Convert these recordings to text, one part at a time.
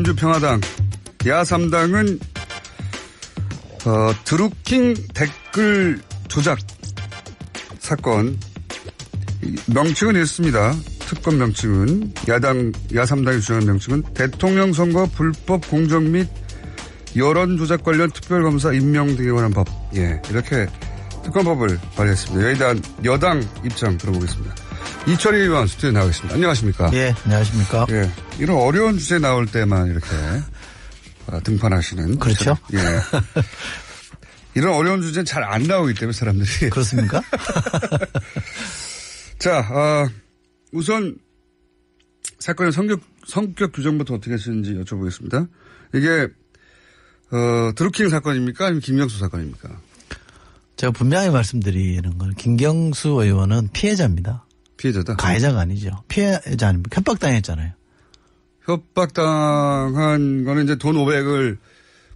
민주평화당 야3당은 드루킹 댓글 조작 사건 명칭은 이렇습니다. 특검 명칭은 야3당이 주장한 명칭은 대통령 선거 불법 공정 및 여론 조작 관련 특별검사 임명 등에 관한 법. 예, 이렇게 특검법을 발의했습니다. 여당 입장 들어보겠습니다. 이철희 의원 스튜디오에 나와 있습니다. 안녕하십니까? 예, 안녕하십니까? 예, 이런 어려운 주제 나올 때만 이렇게 등판하시는. 그렇죠. 예. 이런 어려운 주제는 잘 안 나오기 때문에 사람들이. 그렇습니까? 자, 우선 사건의 성격 규정부터 어떻게 하시는지 여쭤보겠습니다. 이게 드루킹 사건입니까? 아니면 김경수 사건입니까? 제가 분명히 말씀드리는 건 김경수 의원은 피해자입니다. 피해자다? 가해자가 아니죠. 피해자 아닙니까? 협박당했잖아요. 협박당한 거는 이제 돈 500을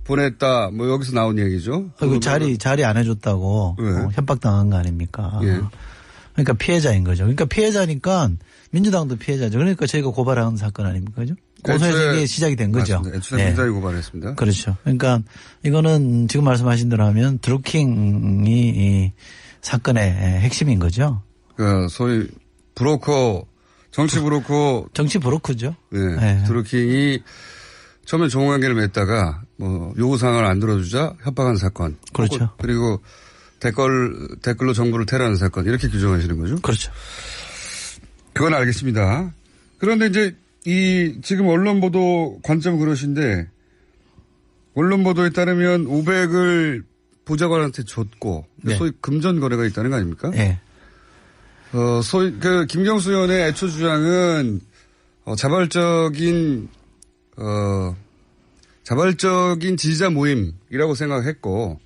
보냈다. 뭐 여기서 나온 얘기죠. 그 자리 안 해줬다고 협박당한 거 아닙니까? 예. 그러니까 피해자인 거죠. 그러니까 피해자니까 민주당도 피해자죠. 그러니까 저희가 고발한 사건 아닙니까? 그죠? 고소해서 이게 시작이 된 거죠. 애초에 민주당이 고발했습니다. 그렇죠. 그러니까 이거는 지금 말씀하신 대로 하면 드루킹이 이 사건의 핵심인 거죠. 그러니까 소위 브로커, 정치 브로커죠. 네. 네. 드루킹이 처음에 정관계를 맺다가 뭐 요구사항을 안 들어주자 협박한 사건. 그렇죠. 그리고 댓글로 정부를 테러하는 사건. 이렇게 규정하시는 거죠? 그렇죠. 그건 알겠습니다. 그런데 이제 지금 언론 보도 관점 그러신데 언론 보도에 따르면 500을 보좌관한테 줬고 네. 소위 금전 거래가 있다는 거 아닙니까? 네. 소위 김경수 의원의 애초 주장은 자발적인 지지자 모임이라고 생각했고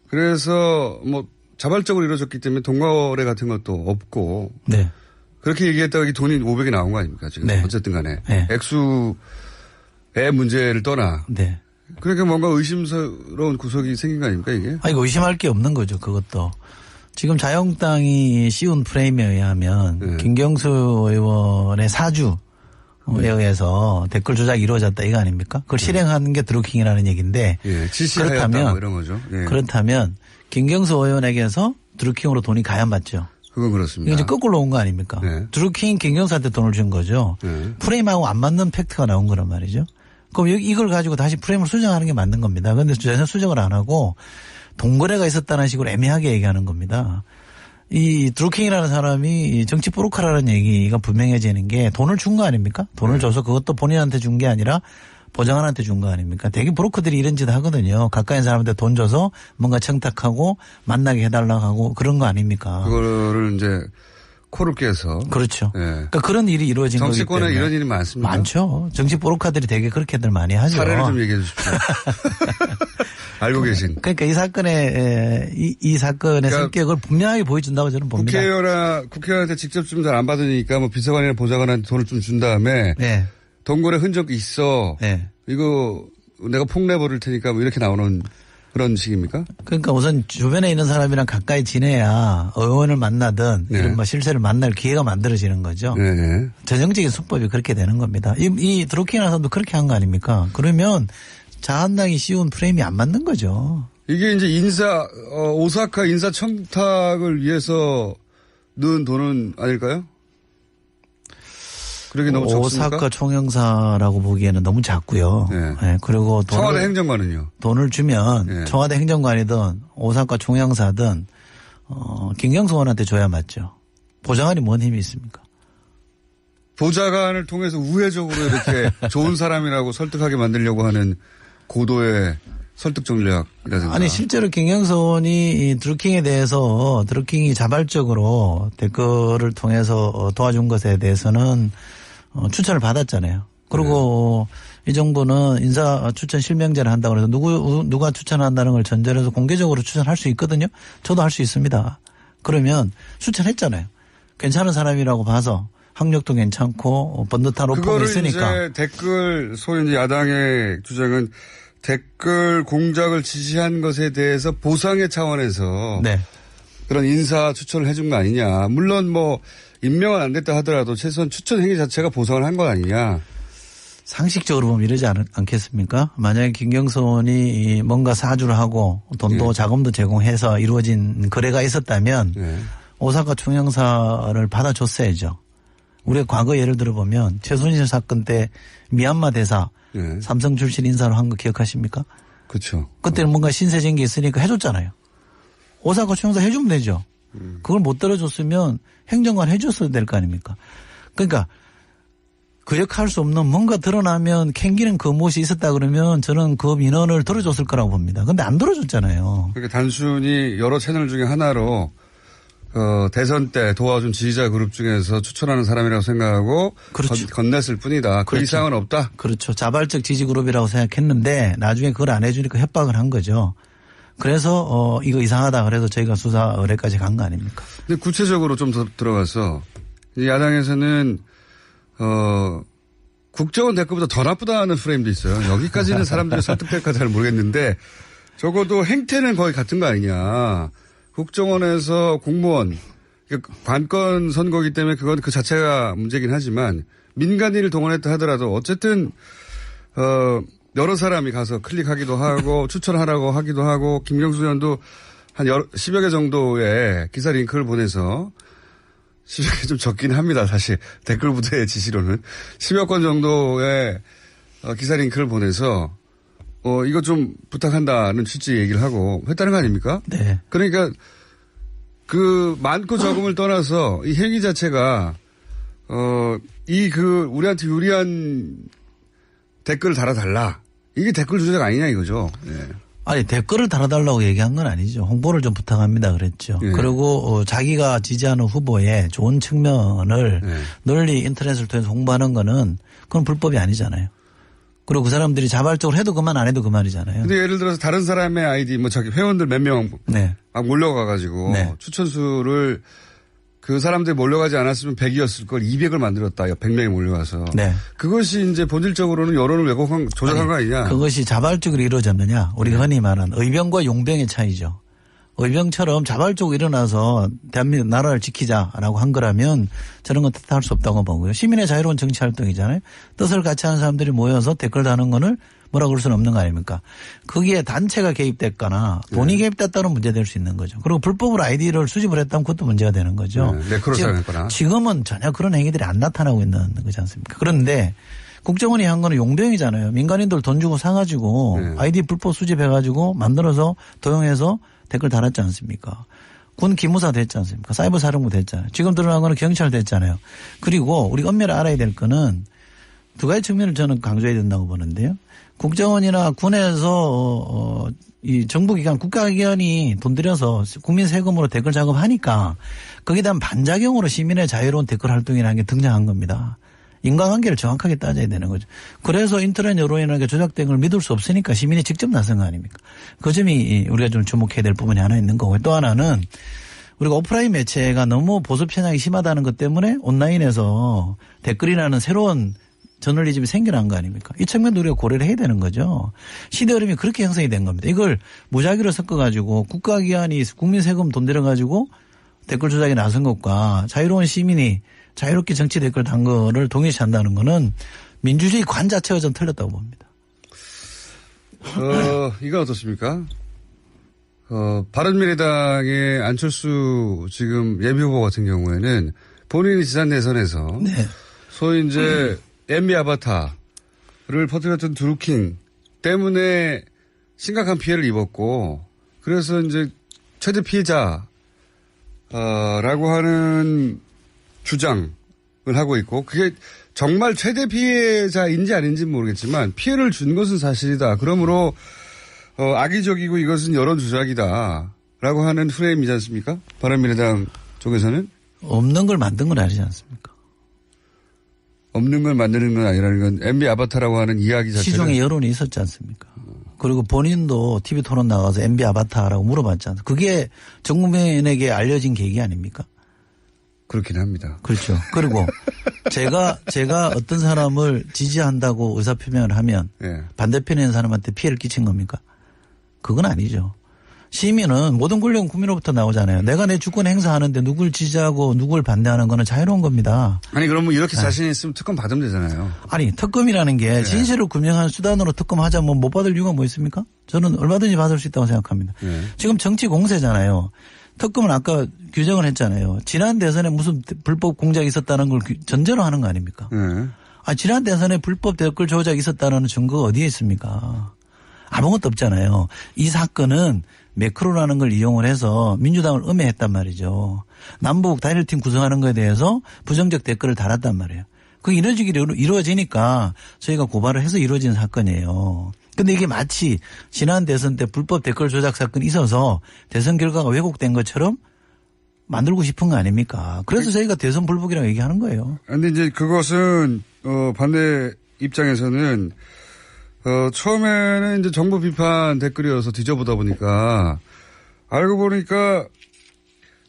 그래서 뭐 자발적으로 이루어졌기 때문에 돈거래 같은 것도 없고 네. 그렇게 얘기했다가 이 돈이 500이 나온 거 아닙니까 지금? 네. 어쨌든 간에 네. 액수의 문제를 떠나 네. 그러니까 뭔가 의심스러운 구석이 생긴 거 아닙니까 이게? 이거 의심할 게 없는 거죠. 그것도. 지금 자유한국당이 씌운 프레임에 의하면 네. 김경수 의원의 사주에 의해서 댓글 조작이 이루어졌다 이거 아닙니까? 그걸 실행하는 게 드루킹이라는 얘기인데 예, 지시하였다 뭐 이런 거죠. 예. 그렇다면 김경수 의원에게서 드루킹으로 돈이 과연 맞죠? 그건 그렇습니다. 이게 이제 거꾸로 온 거 아닙니까? 네. 드루킹 김경수한테 돈을 준 거죠. 네. 프레임하고 안 맞는 팩트가 나온 거란 말이죠. 그럼 이걸 가지고 다시 프레임을 수정하는 게 맞는 겁니다. 그런데 전혀 수정을 안 하고 동거래가 있었다는 식으로 애매하게 얘기하는 겁니다. 이 드루킹이라는 사람이 정치 브로커라는 얘기가 분명해지는 게 돈을 준 거 아닙니까? 돈을 줘서 그것도 본인한테 준 게 아니라 보좌관한테 준 거 아닙니까? 되게 브로커들이 이런 짓 하거든요. 가까이 있는 사람한테 돈 줘서 뭔가 청탁하고 만나게 해달라고 하고 그런 거 아닙니까? 그거를 이제 코를 깨서. 그렇죠. 네. 그러니까 그런 일이 이루어진 거기 때문에. 정치권에 이런 일이 많습니다. 많죠. 정치 브로커들이 되게 그렇게들 많이 하죠. 사례를 좀 얘기해 주십시오. 알고 계신. 그러니까 이 사건의 성격을 분명하게 보여준다고 저는 봅니다. 국회의원한테 직접 좀 잘 안 받으니까 뭐 비서관이나 보좌관한테 돈을 좀 준 다음에. 네. 동거래 흔적이 있어. 네. 이거 내가 폭내버릴 테니까 뭐 이렇게 나오는 그런 식입니까? 그러니까 우선 주변에 있는 사람이랑 가까이 지내야 의원을 만나든 네. 이런 뭐 실세를 만날 기회가 만들어지는 거죠. 네. 전형적인 수법이 그렇게 되는 겁니다. 이 드루킹이라는 사람도 그렇게 한 거 아닙니까? 그러면 자한당이 씌운 프레임이 안 맞는 거죠. 이게 이제 오사카 인사 청탁을 위해서 넣은 돈은 아닐까요? 그러게 너무 적습니까? 오사카 총영사라고 보기에는 너무 작고요. 네. 네. 그리고 청와대 행정관은요? 돈을 주면 네. 청와대 행정관이든 오사카 총영사든 김경수 의원한테 줘야 맞죠. 보좌관이 뭔 힘이 있습니까? 보좌관을 통해서 우회적으로 이렇게 좋은 사람이라고 설득하게 만들려고 하는 고도의 설득 전략이라든가. 아니 실제로 김경수 의원이 이 드루킹에 대해서 드루킹이 자발적으로 댓글을 통해서 도와준 것에 대해서는 추천을 받았잖아요. 그리고 이 정부는 인사 추천 실명제를 한다고 해서 누가 추천한다는 걸 전제로 해서 공개적으로 추천할 수 있거든요. 저도 할 수 있습니다. 그러면 추천했잖아요. 괜찮은 사람이라고 봐서 학력도 괜찮고 번듯한 로펌이 있으니까. 그거를 이제 댓글 소위 이제 야당의 주장은 댓글 공작을 지시한 것에 대해서 보상의 차원에서 네. 그런 인사 추천을 해준 거 아니냐. 물론 뭐 임명은 안 됐다 하더라도 최소한 추천 행위 자체가 보상을 한 거 아니냐. 상식적으로 보면 이러지 않겠습니까? 만약에 김경선이 뭔가 사주를 하고 돈도 네. 자금도 제공해서 이루어진 거래가 있었다면 네. 오사카 총영사를 받아줬어야죠. 우리가 과거 예를 들어보면 최순실 사건 때 미얀마 대사 네. 삼성 출신 인사로 한 거 기억하십니까? 그렇죠. 그때는 뭔가 신세진 게 있으니까 해줬잖아요. 오사카 총영사 해주면 되죠. 그걸 못 들어줬으면 행정관 해줬어야 될 거 아닙니까? 그러니까 거역할 수 없는 뭔가 드러나면 캥기는 그 무엇이 있었다 그러면 저는 그 민원을 들어줬을 거라고 봅니다. 근데 안 들어줬잖아요. 그러니까 단순히 여러 채널 중에 하나로 대선 때 도와준 지지자 그룹 중에서 추천하는 사람이라고 생각하고 그렇죠. 건넸을 뿐이다. 그 그렇죠. 이상은 없다. 그렇죠. 자발적 지지 그룹이라고 생각했는데 나중에 그걸 안 해주니까 협박을 한 거죠. 그래서 이거 이상하다 그래서 저희가 수사 의뢰까지 간 거 아닙니까? 근데 구체적으로 좀 더 들어가서 야당에서는 국정원 댓글보다 더 나쁘다는 프레임도 있어요. 여기까지는 사람들이 설득될까 잘 모르겠는데 적어도 행태는 거의 같은 거 아니냐. 국정원에서 공무원 관건 선거이기 때문에 그건 그 자체가 문제긴 하지만 민간인을 동원했다 하더라도 어쨌든 여러 사람이 가서 클릭하기도 하고 추천하라고 하기도 하고 김경수 의원도 한 10여 개 정도의 기사 링크를 보내서 10여 개 좀 적긴 합니다. 사실 댓글 부대의 지시로는 10여 건 정도의 기사 링크를 보내서 이거 좀 부탁한다는 취지 얘기를 하고 했다는 거 아닙니까? 네. 그러니까 그 많고 적음을 떠나서 이 행위 자체가 우리한테 유리한 댓글을 달아달라. 이게 댓글 조작 아니냐 이거죠. 네. 아니 댓글을 달아달라고 얘기한 건 아니죠. 홍보를 좀 부탁합니다 그랬죠. 네. 그리고 자기가 지지하는 후보의 좋은 측면을 네. 널리 인터넷을 통해서 홍보하는 거는 그건 불법이 아니잖아요. 그리고 그 사람들이 자발적으로 해도 그만 안 해도 그만이잖아요. 근데 예를 들어서 다른 사람의 아이디 자기 회원들 몇 명 네. 막 몰려가가지고 네. 추천수를 그 사람들이 몰려가지 않았으면 100이었을 걸 200을 만들었다. 100명이 몰려가서. 네. 그것이 이제 본질적으로는 여론을 왜곡한 조작한 거 아니냐. 그것이 자발적으로 이루어졌느냐. 우리가 흔히 말하는 의병과 용병의 차이죠. 의병처럼 자발적으로 일어나서 대한민국 나라를 지키자라고 한 거라면 저런 건 탓할 수 없다고 보고요. 시민의 자유로운 정치활동이잖아요. 뜻을 같이 하는 사람들이 모여서 댓글 다는 거를 뭐라 그럴 수는 없는 거 아닙니까? 거기에 단체가 개입됐거나 돈이 개입됐다는 문제 될 수 있는 거죠. 그리고 불법으로 아이디를 수집을 했다면 그것도 문제가 되는 거죠. 매크로 사용했거나. 지금은 전혀 그런 행위들이 안 나타나고 있는 거지 않습니까? 그런데 국정원이 한 거는 용병이잖아요. 민간인들 돈 주고 사가지고 아이디 불법 수집해가지고 만들어서 도용해서 댓글 달았지 않습니까? 군 기무사 됐지 않습니까? 사이버 사령부 됐잖아요. 지금 드러난 거는 경찰 됐잖아요. 그리고 우리가 엄밀히 알아야 될 거는 두 가지 측면을 저는 강조해야 된다고 보는데요. 국정원이나 군에서 이 정부기관, 국가기관이 돈 들여서 국민 세금으로 댓글 작업하니까 거기에 대한 반작용으로 시민의 자유로운 댓글 활동이라는 게 등장한 겁니다. 인과관계를 정확하게 따져야 되는 거죠. 그래서 인터넷 여론이나 조작된 걸 믿을 수 없으니까 시민이 직접 나선 거 아닙니까? 그 점이 우리가 좀 주목해야 될 부분이 하나 있는 거고요. 또 하나는 우리가 오프라인 매체가 너무 보수 편향이 심하다는 것 때문에 온라인에서 댓글이라는 새로운 저널리즘이 생겨난 거 아닙니까? 이 측면도 우리가 고려를 해야 되는 거죠. 시대 흐름이 그렇게 형성이 된 겁니다. 이걸 무작위로 섞어가지고 국가기관이 국민 세금 돈 들여가지고 댓글 조작에 나선 것과 자유로운 시민이 자유롭게 정치 댓글 단 거를 동일시한다는 거는 민주주의 관 자체가 좀 틀렸다고 봅니다. 이건 어떻습니까? 바른미래당의 안철수 지금 예비후보 같은 경우에는 본인이 지난 대선에서 네. 소위 이제 MB 아바타를 퍼뜨렸던 드루킹 때문에 심각한 피해를 입었고 그래서 이제 최대 피해자라고 하는 주장을 하고 있고 그게 정말 최대 피해자인지 아닌지는 모르겠지만 피해를 준 것은 사실이다. 그러므로 악의적이고 이것은 여론 조작이다라고 하는 프레임이지 않습니까? 바른미래당 쪽에서는. 없는 걸 만든 건 아니지 않습니까? 없는 걸 만드는 건 아니라는 건 MB 아바타라고 하는 이야기 자체는. 시중에 여론이 있었지 않습니까? 그리고 본인도 TV 토론 나가서 MB 아바타라고 물어봤지 않습니까? 그게 전 국민에게 알려진 계기 아닙니까? 그렇긴 합니다. 그렇죠. 그리고 제가 어떤 사람을 지지한다고 의사표명을 하면 네. 반대편에 있는 사람한테 피해를 끼친 겁니까? 그건 아니죠. 시민은 모든 권력은 국민으로부터 나오잖아요. 내가 내 주권 행사하는데 누굴 지지하고 누굴 반대하는 거는 자유로운 겁니다. 아니 그러면 이렇게 자신 있으면 특검 받으면 되잖아요. 아니 특검이라는 게 네. 진실을 규명하는 수단으로 특검하자면 못 받을 이유가 뭐 있습니까? 저는 얼마든지 받을 수 있다고 생각합니다. 네. 지금 정치 공세잖아요. 특검은 아까 규정을 했잖아요. 지난 대선에 무슨 불법 공작이 있었다는 걸 전제로 하는 거 아닙니까? 네. 아, 지난 대선에 불법 댓글 조작이 있었다는 증거가 어디에 있습니까? 아무것도 없잖아요. 이 사건은 매크로라는 걸 이용을 해서 민주당을 음해했단 말이죠. 남북 단일팀 구성하는 것에 대해서 부정적 댓글을 달았단 말이에요. 그게 이루어지니까 저희가 고발을 해서 이루어진 사건이에요. 근데 이게 마치 지난 대선 때 불법 댓글 조작 사건이 있어서 대선 결과가 왜곡된 것처럼 만들고 싶은 거 아닙니까? 그래서 저희가 대선 불복이라고 얘기하는 거예요. 근데 이제 그것은, 반대 입장에서는, 처음에는 이제 정부 비판 댓글이어서 뒤져보다 보니까, 알고 보니까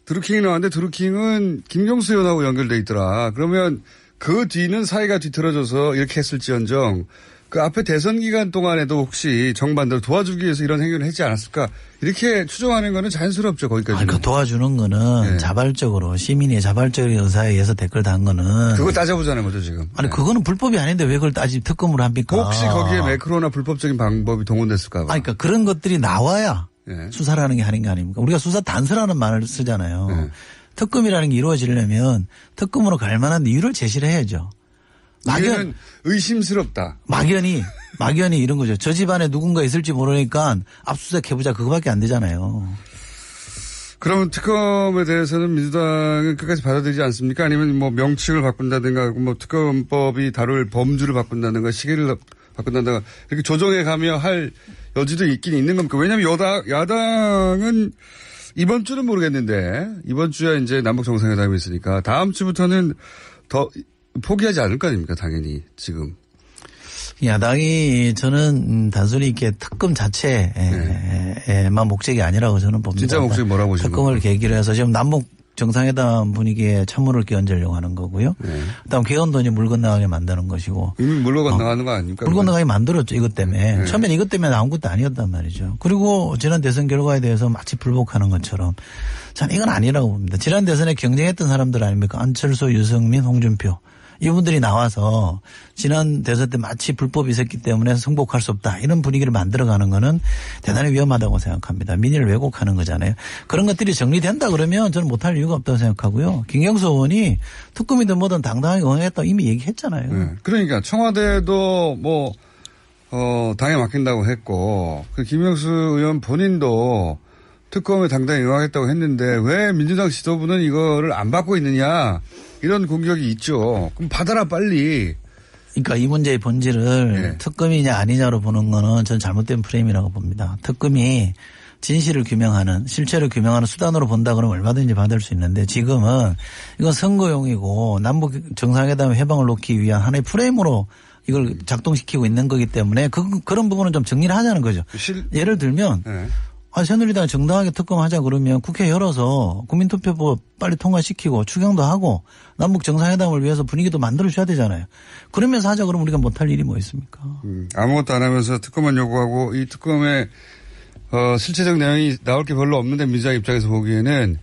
드루킹이 나왔는데 드루킹은 김경수 의원하고 연결돼 있더라. 그러면 그 뒤는 사이가 뒤틀어져서 이렇게 했을지언정, 그 앞에 대선 기간 동안에도 혹시 정반대로 도와주기 위해서 이런 행위를 했지 않았을까? 이렇게 추정하는 거는 자연스럽죠, 거기까지. 아니, 그 도와주는 거는 네. 자발적으로 시민의 자발적인 의사에 의해서 댓글 단 거는. 그거 따져보자는 거죠, 지금. 아니, 네. 그거는 불법이 아닌데 왜 그걸 따지 특검으로 합니까? 혹시 거기에 매크로나 불법적인 방법이 동원됐을까 봐. 아니, 그러니까 그런 것들이 나와야 네. 수사라는 게 하는 게 아닙니까? 우리가 수사 단서라는 말을 쓰잖아요. 네. 특검이라는 게 이루어지려면 특검으로 갈 만한 이유를 제시를 해야죠. 막연히 의심스럽다. 막연히 이런 거죠. 저 집안에 누군가 있을지 모르니까 압수수색 해보자 그거밖에 안 되잖아요. 그러면 특검에 대해서는 민주당은 끝까지 받아들이지 않습니까? 아니면 뭐 명칭을 바꾼다든가 뭐 특검법이 다룰 범주를 바꾼다든가 시기를 바꾼다든가 이렇게 조정해 가며 할 여지도 있긴 있는 겁니까? 왜냐하면 야당은 이번 주는 모르겠는데 이번 주에 이제 남북 정상회담이 있으니까 다음 주부터는 더 포기하지 않을 거 아닙니까? 당연히 지금. 야당이 저는 단순히 이렇게 특검 자체에만 목적이 아니라고 저는 봅니다. 진짜 목적이 뭐라고 보시는 특검을 겁니까? 계기로 해서 지금 남북 정상회담 분위기에 찬물을 끼얹으려고 하는 거고요. 네. 그다음 개헌돈이 물 건너가게 만드는 것이고. 이미 물 건너가는 거 아닙니까? 물 건너가게 만들었죠. 이것 때문에. 네. 처음엔 이것 때문에 나온 것도 아니었단 말이죠. 그리고 지난 대선 결과에 대해서 마치 불복하는 것처럼 저는 이건 아니라고 봅니다. 지난 대선에 경쟁했던 사람들 아닙니까? 안철수, 유승민, 홍준표. 이분들이 나와서 지난 대선 때 마치 불법이 있었기 때문에 승복할 수 없다. 이런 분위기를 만들어가는 거는 대단히 위험하다고 생각합니다. 민의를 왜곡하는 거잖아요. 그런 것들이 정리된다 그러면 저는 못할 이유가 없다고 생각하고요. 김경수 의원이 특검이든 뭐든 당당하게 응하겠다고 이미 얘기했잖아요. 네. 그러니까 청와대도 뭐 당에 맡긴다고 했고 그 김영수 의원 본인도 특검에 당당히 응하겠다고 했는데 왜 민주당 지도부는 이거를 안 받고 있느냐 이런 공격이 있죠. 그럼 받아라 빨리. 그러니까 이 문제의 본질을 네. 특검이냐 아니냐로 보는 거는 저는 잘못된 프레임이라고 봅니다. 특검이 진실을 규명하는 실체를 규명하는 수단으로 본다 그러면 얼마든지 받을 수 있는데 지금은 이건 선거용이고 남북 정상회담 해방을 놓기 위한 하나의 프레임으로 이걸 작동시키고 있는 거기 때문에 그런 부분은 좀 정리를 하자는 거죠. 예를 들면 네. 새누리당이 정당하게 특검하자 그러면 국회 열어서 국민투표법 빨리 통과시키고 추경도 하고 남북 정상회담을 위해서 분위기도 만들어줘야 되잖아요. 그러면서 하자 그러면 우리가 못할 일이 뭐 있습니까? 아무것도 안 하면서 특검만 요구하고 이 특검에 실체적 내용이 나올 게 별로 없는데 민주당 입장에서 보기에는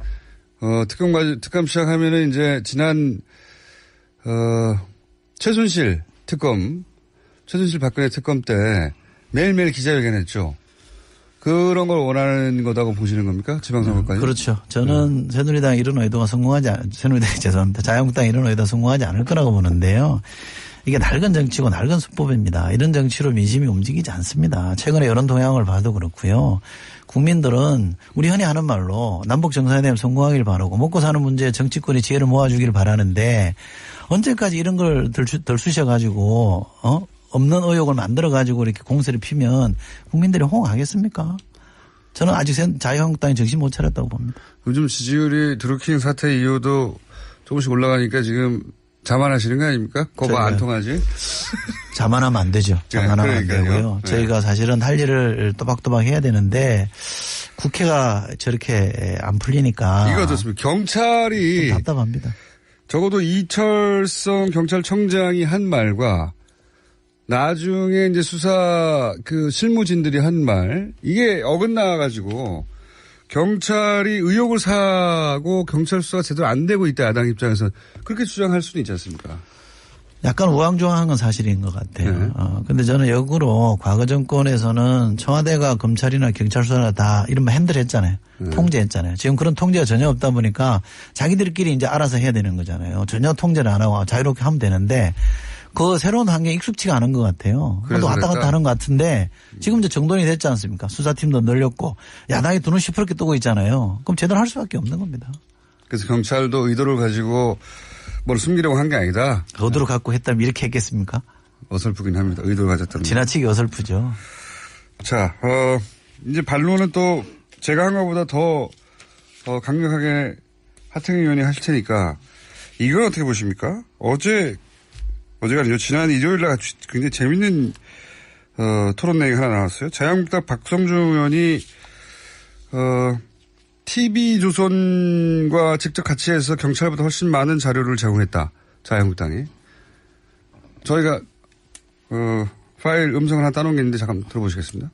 특검 시작하면은 이제 지난 최순실 박근혜 특검 때 매일매일 기자회견했죠. 그런 걸 원하는 거다고 보시는 겁니까? 지방선거까지? 그렇죠. 저는 새누리당 이런 의도가 죄송합니다. 자유한국당 이런 의도가 성공하지 않을 거라고 보는데요. 이게 낡은 정치고 낡은 수법입니다. 이런 정치로 민심이 움직이지 않습니다. 최근에 여론 동향을 봐도 그렇고요. 국민들은 우리 흔히 하는 말로 남북 정상회담 성공하길 바라고 먹고 사는 문제에 정치권이 지혜를 모아주길 바라는데 언제까지 이런 걸 덜쑤셔가지고 없는 의혹을 만들어가지고 이렇게 공세를 피면 국민들이 호응하겠습니까? 저는 아직 자유한국당이 정신 못 차렸다고 봅니다. 요즘 지지율이 드루킹 사태 이후도 조금씩 올라가니까 지금 자만하시는 거 아닙니까? 거봐 안 통하지? 자만하면 안 되죠. 자만하면 안 되고요. 네. 저희가 사실은 할 일을 또박또박 해야 되는데 국회가 저렇게 안 풀리니까. 이거 어떻습니까? 경찰이 답답합니다. 적어도 이철성 경찰청장이 한 말과 나중에 이제 수사 실무진들이 한 말 이게 어긋나 가지고 경찰이 의혹을 사고 경찰 수사가 제대로 안 되고 있다. 야당 입장에서 그렇게 주장할 수는 있지 않습니까? 약간 우왕좌왕한 건 사실인 것 같아요. 네. 근데 저는 역으로 과거 정권에서는 청와대가 검찰이나 경찰 수사나 다 이른바 핸들했잖아요. 통제했잖아요. 지금 그런 통제가 전혀 없다 보니까 자기들끼리 이제 알아서 해야 되는 거잖아요. 전혀 통제를 안 하고 자유롭게 하면 되는데 그 새로운 환경에 익숙치가 않은 것 같아요. 또 왔다 갔다 하는 것 같은데 지금 이제 정돈이 됐지 않습니까? 수사팀도 늘렸고 야당이 눈을 시퍼렇게 뜨고 있잖아요. 그럼 제대로 할 수밖에 없는 겁니다. 그래서 경찰도 의도를 가지고 뭘 숨기려고 한 게 아니다. 의도를 갖고 했다면 이렇게 했겠습니까? 어설프긴 합니다. 의도를 가졌다면. 지나치게 어설프죠. 자, 이제 반론은 또 제가 한 것보다 더 강력하게 하태경 의원이 하실 테니까 이건 어떻게 보십니까? 어제가 아니죠. 지난 일요일 날 굉장히 재밌는 토론 내용이 하나 나왔어요. 자유한국당 박성중 의원이 TV조선과 직접 같이 해서 경찰보다 훨씬 많은 자료를 제공했다. 자유한국당이. 저희가 파일 음성을 하나 따놓은 게 있는데 잠깐 들어보시겠습니다.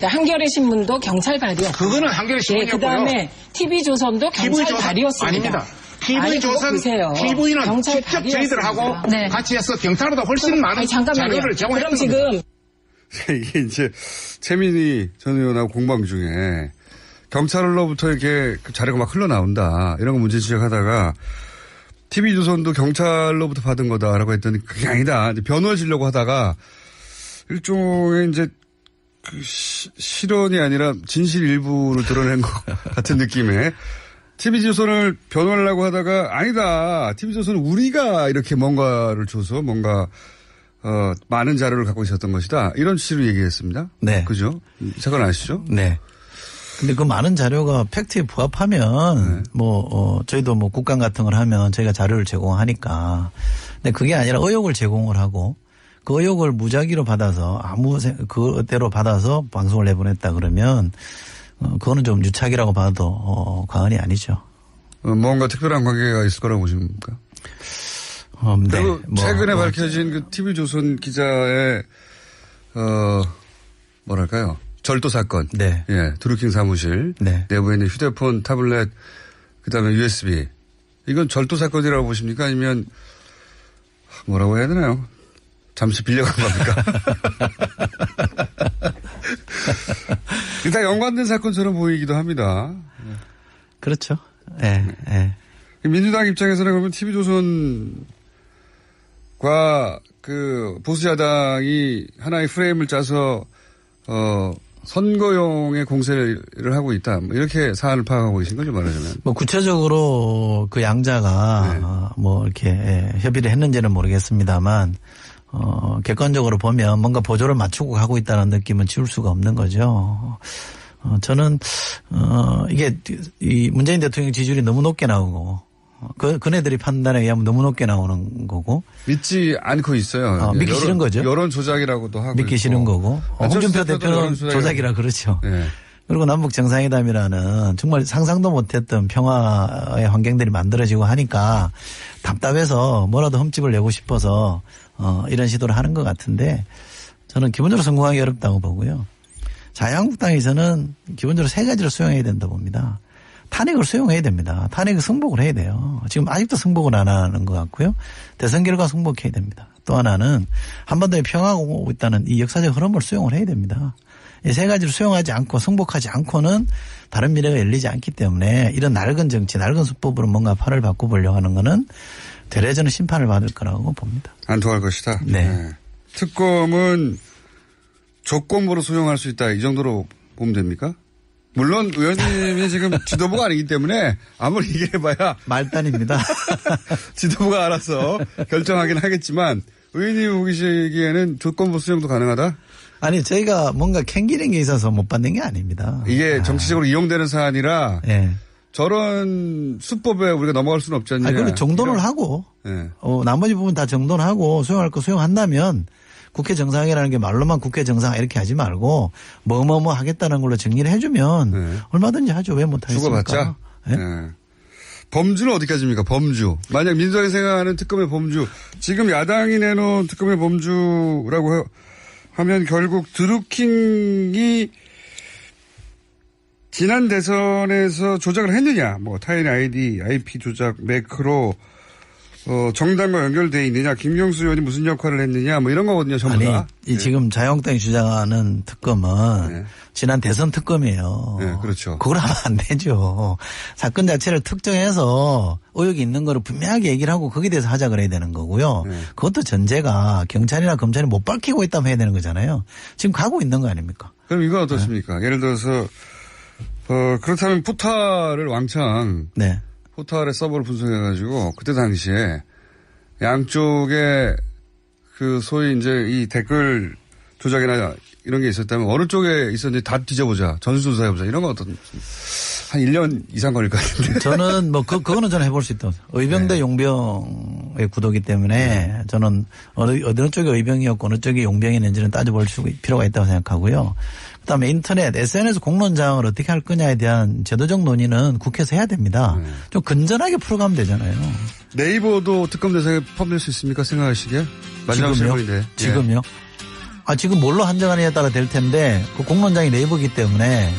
한겨레 신문도 경찰 발이었고. 그거는 한겨레 신문이었고요. 그다음에 TV조선도 경찰 발이었습니다. 아닙니다. TV조선, TV는 직접 저희들하고 네. 같이 해서 경찰보다 훨씬 많은 자료를 제공했던 그럼 지금 겁니다. 이게 이제 최민희 전 의원하고 공방 중에 경찰로부터 이렇게 자료가 막 흘러나온다. 이런 거 문제 지적하다가 TV조선도 경찰로부터 받은 거다라고 했더니 그게 아니다. 변호해주려고 하다가 일종의 이제 그 실언이 아니라 진실 일부를 드러낸 것 같은 느낌의 TV조선을 변호하려고 하다가 아니다. TV조선은 우리가 이렇게 뭔가를 줘서 뭔가 많은 자료를 갖고 있었던 것이다. 이런 취지로 얘기했습니다. 네. 그죠? 사건 아시죠? 네. 근데 그 많은 자료가 팩트에 부합하면 저희도 국감 같은 걸 하면 저희가 자료를 제공하니까. 근데 그게 아니라 의혹을 제공을 하고 그 의혹을 무작위로 받아서 그대로 받아서 방송을 내보냈다 그러면 그거는 좀 유착이라고 봐도 과언이 아니죠. 뭔가 특별한 관계가 있을 거라고 보십니까? 그리고 네. 최근에 밝혀진 그 TV조선 기자의 뭐랄까요? 절도 사건. 네. 예, 드루킹 사무실. 네. 내부에 있는 휴대폰, 타블렛, 그다음에 USB. 이건 절도 사건이라고 보십니까? 아니면 뭐라고 해야 되나요? 잠시 빌려간 겁니까? 다 연관된 사건처럼 보이기도 합니다. 그렇죠. 예, 예. 민주당 입장에서는 그러면 TV조선과 그 보수야당이 하나의 프레임을 짜서 선거용의 공세를 하고 있다. 이렇게 사안을 파악하고 계신 거죠, 말하자면. 구체적으로 그 양자가 이렇게 협의를 했는지는 모르겠습니다만 객관적으로 보면 뭔가 보조를 맞추고 가고 있다는 느낌은 지울 수가 없는 거죠. 저는 이게 이 문재인 대통령 지지율이 너무 높게 나오고 그네들이 판단에 의하면 너무 높게 나오는 거고. 믿지 않고 있어요. 믿기 싫은 거죠. 여론 조작이라고도 하고 믿기 있고. 싫은 거고. 홍준표 대표는 조작이라 그러죠. 네. 그리고 남북 정상회담이라는 정말 상상도 못했던 평화의 환경들이 만들어지고 하니까 답답해서 뭐라도 흠집을 내고 싶어서 이런 시도를 하는 것 같은데 저는 기본적으로 성공하기 어렵다고 보고요. 자유한국당에서는 기본적으로 세 가지를 수용해야 된다 봅니다. 탄핵을 수용해야 됩니다. 탄핵을 승복을 해야 돼요. 지금 아직도 승복을 안 하는 것 같고요. 대선 결과 승복해야 됩니다. 또 하나는 한반도에 평화가 오고 있다는 이 역사적 흐름을 수용을 해야 됩니다. 이 세 가지를 수용하지 않고 승복하지 않고는 다른 미래가 열리지 않기 때문에 이런 낡은 정치, 낡은 수법으로 뭔가 판을 바꿔보려고 하는 거는 되레저는 심판을 받을 거라고 봅니다. 안 통할 것이다. 네. 특검은 조건부로 수용할 수 있다. 이 정도로 보면 됩니까? 물론 의원님이 지금 지도부가 아니기 때문에 아무리 얘기해봐야 말단입니다. 지도부가 알아서 결정하긴 하겠지만 의원님이 보시기에는 조건부 수용도 가능하다? 아니 저희가 뭔가 캥기는 게 있어서 못 받는 게 아닙니다. 이게 정치적으로 이용되는 사안이라 네. 저런 수법에 우리가 넘어갈 수는 없지 않냐. 그리고 정돈을 하고 네. 나머지 부분 다 정돈하고 수용할 거 수용한다면 국회 정상이라는 게 말로만 국회 정상 이렇게 하지 말고 뭐뭐뭐 하겠다는 걸로 정리를 해주면 네. 얼마든지 하죠. 왜 못하겠습니까? 주고받자. 네? 네. 범주는 어디까지입니까? 범주. 만약 민주당이 생각하는 특검의 범주. 지금 야당이 내놓은 특검의 범주라고 하면 결국 드루킹이 지난 대선에서 조작을 했느냐, 뭐 타인 아이디, IP 조작, 매크로, 정당과 연결돼 있느냐, 김경수 의원이 무슨 역할을 했느냐, 뭐 이런 거거든요, 전부 다. 이 지금 자유한국당이 주장하는 특검은 지난 대선 특검이에요. 네, 그렇죠. 그걸 하면 안 되죠. 사건 자체를 특정해서 의혹이 있는 거를 분명하게 얘기를 하고 거기에 대해서 하자 그래야 되는 거고요. 그것도 전제가 경찰이나 검찰이 못 밝히고 있다면 해야 되는 거잖아요. 지금 가고 있는 거 아닙니까? 그럼 이건 어떻습니까? 예를 들어서 그렇다면 포탈을 왕창 포탈의 서버를 분석해가지고 그때 당시에 양쪽에 그 소위 이제 이 댓글 조작이나 이런 게 있었다면 어느 쪽에 있었는지 다 뒤져보자. 전수조사해보자. 이런 건 어떤 한 1년 이상 걸릴 것 같은데. 저는 그거는 저는 해볼 수 있다고. 의병 대 용병의 구도기 때문에 저는 어느 쪽이 의병이었고 어느 쪽이 용병이었는지는 따져볼 필요가 있다고 생각하고요. 그다음에 인터넷, SNS 공론장을 어떻게 할 거냐에 대한 제도적 논의는 국회에서 해야 됩니다. 좀 건전하게 풀어가면 되잖아요. 네이버도 특검 대상에 포함될 수 있습니까? 생각하시기에? 마지막 질문인데. 지금요? 지금 뭘로 한정하느냐에 따라 될 텐데 그 공론장이 네이버이기 때문에